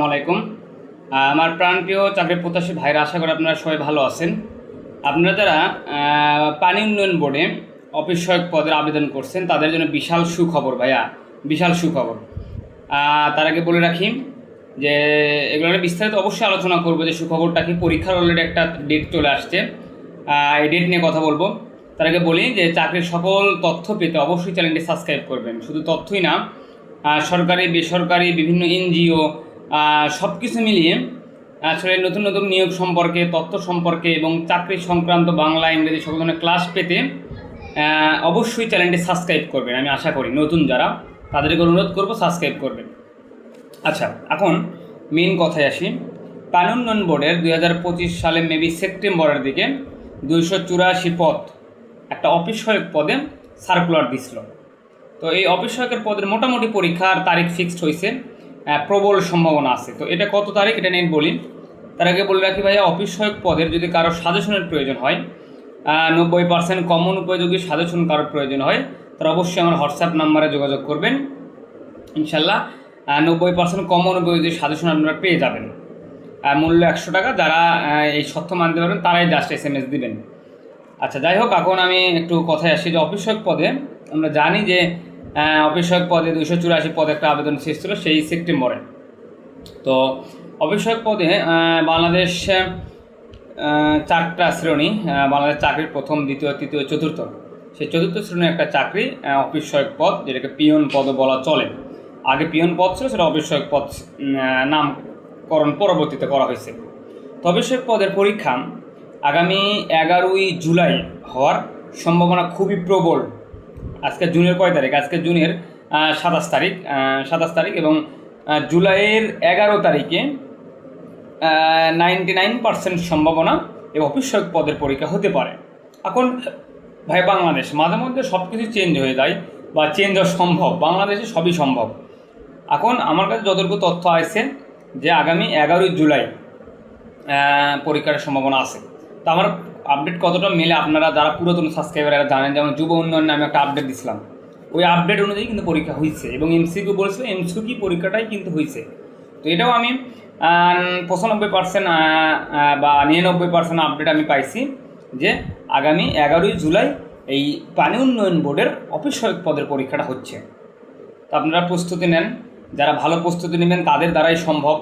আলাইকুম। আমার প্রাণপ্রিয় চাকরি প্রত্যাশী ভাইরা, আশা করি আপনারা সবাই ভালো আছেন। আপনারা যারা পানি উন্নয়ন বোর্ডে অফিস সহায়ক পদের আবেদন করছেন তাদের জন্য বিশাল সুখবর ভাইয়া, বিশাল সুখবর। তার আগে বলে রাখি যে এগুলো নিয়ে বিস্তারিত অবশ্যই আলোচনা করবো যে সুখবরটা কি। পরীক্ষার অলরেডি একটা ডেট চলে আসছে, এই ডেট নিয়ে কথা বলবো। তার আগে বলি যে চাকরির সকল তথ্য পেতে অবশ্যই চ্যানেলটি সাবস্ক্রাইব করবেন। শুধু তথ্যই না, সরকারি বেসরকারি বিভিন্ন এনজিও সব কিছু মিলিয়ে আসলে নতুন নতুন নিয়োগ সম্পর্কে, তথ্য সম্পর্কে এবং চাকরি সংক্রান্ত বাংলা ইংরেজি সকল ধরনের ক্লাস পেতে অবশ্যই চ্যানেলটি সাবস্ক্রাইব করবেন। আমি আশা করি নতুন যারা তাদেরকে অনুরোধ করবো সাবস্ক্রাইব করবেন। আচ্ছা, এখন মেন কথায় আসি। পানি উন্নয়ন বোর্ডের 2025 সালে মেবি সেপ্টেম্বরের দিকে 284 পদ, একটা অফিস সহায়ক পদে সার্কুলার দিছিল। তো এই অফিস সহায়কের পদের মোটামুটি পরীক্ষার তারিখ ফিক্সড হয়েছে, প্রবল সম্ভাবনা আছে। তো এটা কত তারিখ এটা নিয়ে বলি। তার আগে বলে রাখি ভাইয়া, অফিস সহায়ক পদের যদি কারো সাজেশনের প্রয়োজন হয়, 90% কমন উপযোগী সাজেশন কারোর প্রয়োজন হয়, তারা অবশ্যই আমার হোয়াটসঅ্যাপ নাম্বারে যোগাযোগ করবেন। ইনশাল্লাহ 90% কমন উপযোগী সাজেশন আপনারা পেয়ে যাবেন। মূল্য 100 টাকা। যারা এই তথ্য মানতে পারবেন তারাই জাস্ট SMS দিবেন। আচ্ছা, যাই হোক, এখন আমি একটু কথায় আসি যে অফিস সহায়ক পদে আমরা জানি যে অফিস সহায়ক পদে 284 পদে একটা আবেদন শেষ ছিল সেই সেপ্টেম্বরে। তো অফিস সহায়ক পদে বাংলাদেশ 4টা শ্রেণী, বাংলাদেশ চাকরির প্রথম, দ্বিতীয়, তৃতীয়, চতুর্থ, সেই চতুর্থ শ্রেণীর একটা চাকরি অফিস সহায়ক পদ, যেটাকে পিয়ন পদও বলা চলে। আগে পিয়ন পদ ছিল, সেটা অফিস সহায়ক পদ নামকরণ পরবর্তীতে করা হয়েছে। তো অফিস সহায়ক পদের পরীক্ষা আগামী 11ই জুলাই হওয়ার সম্ভাবনা খুবই প্রবল। আজকে জুনের কয় তারিখ? আজকে জুনের 27 তারিখ এবং জুলাইয়ের 11 তারিখে 99% সম্ভাবনা এই অফিস সহায়ক পদের পরীক্ষা হতে পারে। এখন ভাই, বাংলাদেশ মাঝে মধ্যে সব কিছু চেঞ্জ হয়ে যায় বা চেঞ্জ হওয়া সম্ভব, বাংলাদেশে সবই সম্ভব। এখন আমার কাছে যতটুকু তথ্য আছে যে আগামী 11ই জুলাই পরীক্ষার সম্ভাবনা আছে। তো আমার আপডেট কতটা মেলে আপনারা যারা পুরাতন সাবস্ক্রাইবার এরা জানেন। যেমন যুব উন্নয়ন নামে একটা আপডেট দিছিলাম, ওই আপডেট অনুযায়ী কিন্তু পরীক্ষা হয়েছে এবং MCQ বলেছিল, MCQ পরীক্ষাটাই কিন্তু হয়েছে। তো এটাও আমি 95% বা 99% আপডেট আমি পাইছি যে আগামী 11ই জুলাই এই পানি উন্নয়ন বোর্ডের অফিস সহায়ক পদের পরীক্ষাটা হচ্ছে। তো আপনারা প্রস্তুতি নেন। যারা ভালো প্রস্তুতি নেবেন তাদের দ্বারাই সম্ভব,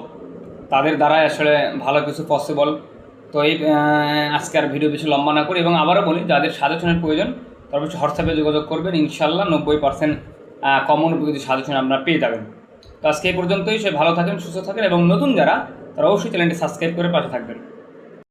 তাদের দ্বারাই আসলে ভালো কিছু পসিবল। তো এই আজকে আর ভিডিও বেশি লম্বা না করি, এবং আবারও বলি, যাদের সাজেশনের প্রয়োজন তারা অবশ্যই হোয়াটসঅ্যাপে যোগাযোগ করবেন। ইনশাল্লাহ 90% কমন উপযোগী সাজেশন আপনারা পেয়ে যাবেন। তো আজকে এই পর্যন্তই। সে ভালো থাকেন, সুস্থ থাকেন এবং নতুন যারা তারা অবশ্যই চ্যানেলটি সাবস্ক্রাইব করে পাশে থাকবেন।